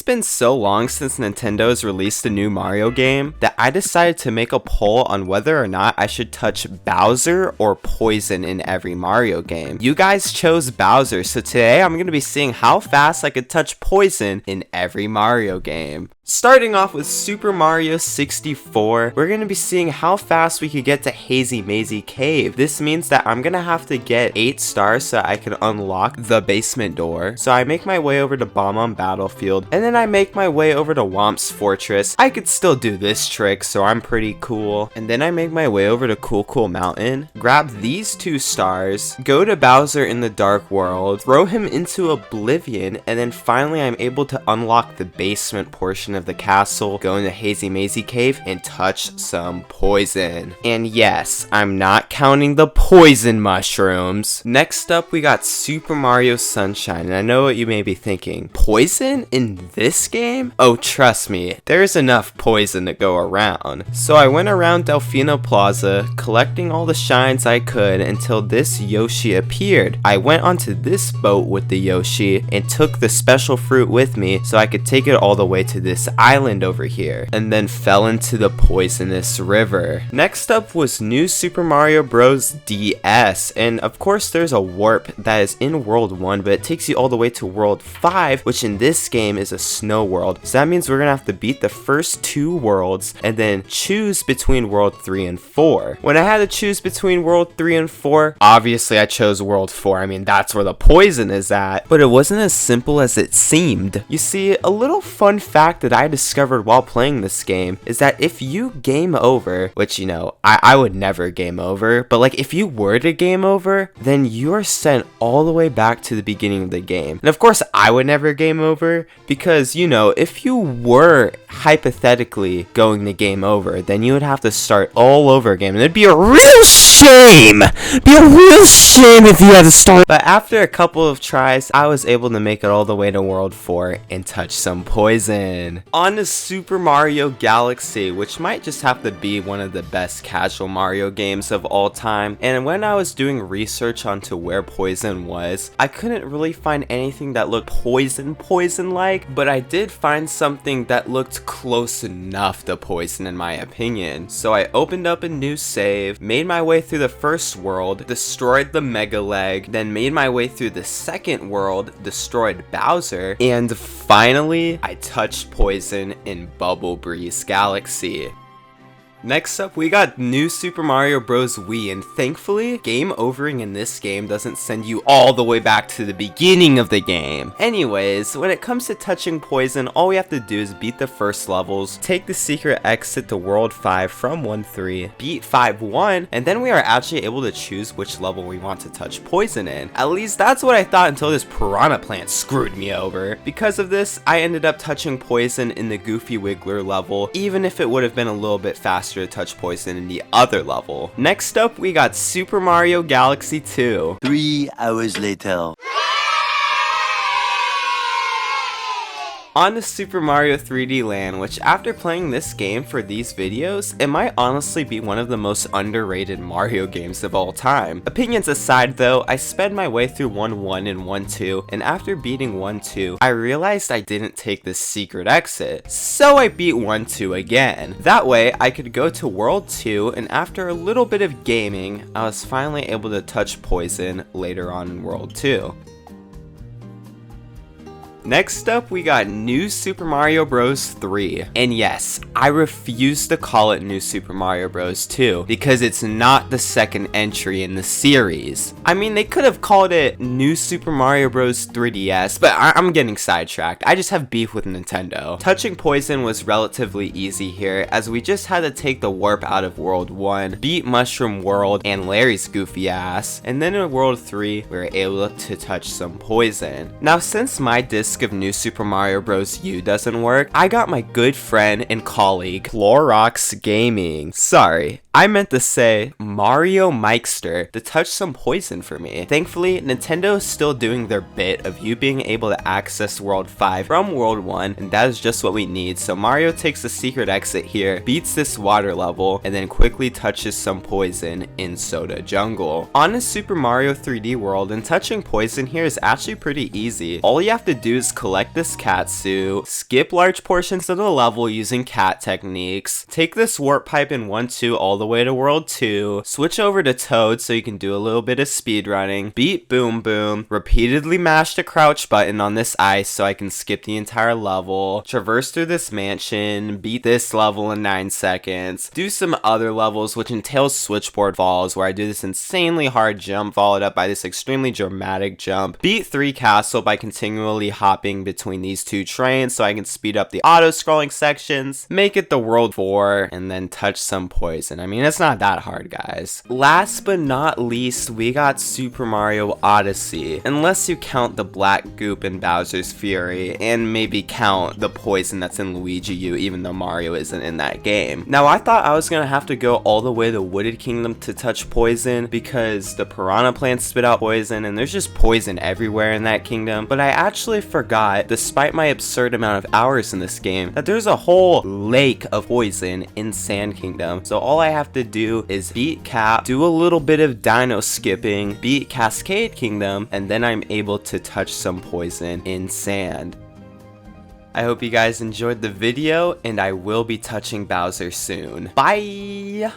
been so long since Nintendo's released a new Mario game that I decided to make a poll on whether or not I should touch Bowser or Poison in every Mario game. You guys chose Bowser, so today I'm going to be seeing how fast I could touch Poison in every Mario game. Starting off with Super Mario 64, we're going to be seeing how fast we could get to Hazy Mazy Cave. This means that I'm going to have to get 8 stars so I can unlock the basement door. So I make my way over to Bob-omb Battlefield, and then I make my way over to Whomp's Fortress. I could still do this trick, so I'm pretty cool. And then I make my way over to Cool Cool Mountain, grab these 2 stars, go to Bowser in the Dark World, throw him into Oblivion, and then finally I'm able to unlock the basement portion of the castle, go into Hazy Mazy Cave, and touch some poison. And yes, I'm not counting the poison mushrooms. Next up, we got Super Mario Sunshine, and I know what you may be thinking. Poison in this game? Oh, trust me, there's enough poison to go around. So I went around Delfino Plaza, collecting all the shines I could until this Yoshi appeared. I went onto this boat with the Yoshi and took the special fruit with me so I could take it all the way to this island over here, and then fell into the poisonous river. Next up was New Super Mario Bros. DS, and of course there's a warp that is in World 1, but it takes you all the way to World 5, which in this game is a snow world. So that means we're gonna have to beat the first 2 worlds and then choose between World 3 and 4. When I had to choose between World 3 and 4, obviously I chose World 4. I mean, that's where the poison is at. But it wasn't as simple as it seemed. You see, a little fun fact that I discovered while playing this game is that if you game over, which, you know, I would never game over, but like if you were to game over, then you are sent all the way back to the beginning of the game. And of course I would never game over because, you know, if you were hypothetically going to game over, then you would have to start all over again, and it'd be a real shame. Be a real shame if you had to start. But after a couple of tries, I was able to make it all the way to World 4 and touch some poison. On to Super Mario Galaxy, which might just have to be one of the best casual Mario games of all time. And when I was doing research onto where poison was, I couldn't really find anything that looked poison-like, but I did find something that looked close enough to poison in my opinion. So I opened up a new save, made my way through the first world, destroyed the Mega Leg, then made my way through the second world, destroyed Bowser, and finally I touched poison in Bubble Breeze Galaxy. Next up, we got New Super Mario Bros. Wii, and thankfully, game overing in this game doesn't send you all the way back to the beginning of the game. Anyways, when it comes to touching poison, all we have to do is beat the first levels, take the secret exit to World 5 from 1-3, beat 5-1, and then we are actually able to choose which level we want to touch poison in. At least that's what I thought until this piranha plant screwed me over. Because of this, I ended up touching poison in the Goofy Wiggler level, even if it would have been a little bit faster to touch poison in the other level. Next up, we got Super Mario Galaxy 2. 3 hours later. On to Super Mario 3D Land, which after playing this game for these videos, it might honestly be one of the most underrated Mario games of all time. Opinions aside though, I sped my way through 1-1 and 1-2, and after beating 1-2, I realized I didn't take the secret exit. So I beat 1-2 again. That way, I could go to World 2, and after a little bit of gaming, I was finally able to touch poison later on in World 2. Next up, we got New Super Mario Bros. 3. And yes, I refuse to call it New Super Mario Bros. 2 because it's not the second entry in the series. I mean, they could have called it New Super Mario Bros. 3DS, but I'm getting sidetracked. I just have beef with Nintendo. Touching poison was relatively easy here, as we just had to take the warp out of World 1, beat Mushroom World and Larry's goofy ass, and then in World 3, we were able to touch some poison. Now, since my disc of New Super Mario Bros. U doesn't work, I got my good friend and colleague, Clorox Gaming. Sorry, I meant to say Mario Mikester to touch some poison for me. Thankfully, Nintendo is still doing their bit of you being able to access World 5 from World 1, and that is just what we need. So Mario takes the secret exit here, beats this water level, and then quickly touches some poison in Soda Jungle. On a Super Mario 3D World, and touching poison here is actually pretty easy. All you have to do is collect this cat suit, skip large portions of the level using cat techniques, take this warp pipe in 1-2 all the way to World 2, switch over to Toad so you can do a little bit of speed running, beat Boom Boom, repeatedly mash the crouch button on this ice so I can skip the entire level, traverse through this mansion, beat this level in 9 seconds, do some other levels which entails switchboard falls where I do this insanely hard jump followed up by this extremely dramatic jump, beat 3 Castle by continually hopping between these 2 trains so I can speed up the auto-scrolling sections, make it to World 4, and then touch some poison. I mean, it's not that hard, guys. Last but not least, we got Super Mario Odyssey. Unless you count the black goop in Bowser's Fury, and maybe count the poison that's in Luigi U, even though Mario isn't in that game. Now, I thought I was gonna have to go all the way to Wooded Kingdom to touch poison, because the piranha plants spit out poison, and there's just poison everywhere in that kingdom, but I actually forgot, despite my absurd amount of hours in this game, that there's a whole lake of poison in Sand Kingdom. So all I have to do is beat Cap, do a little bit of dino skipping, beat Cascade Kingdom, and then I'm able to touch some poison in Sand. I hope you guys enjoyed the video, and I will be touching Bowser soon. Bye!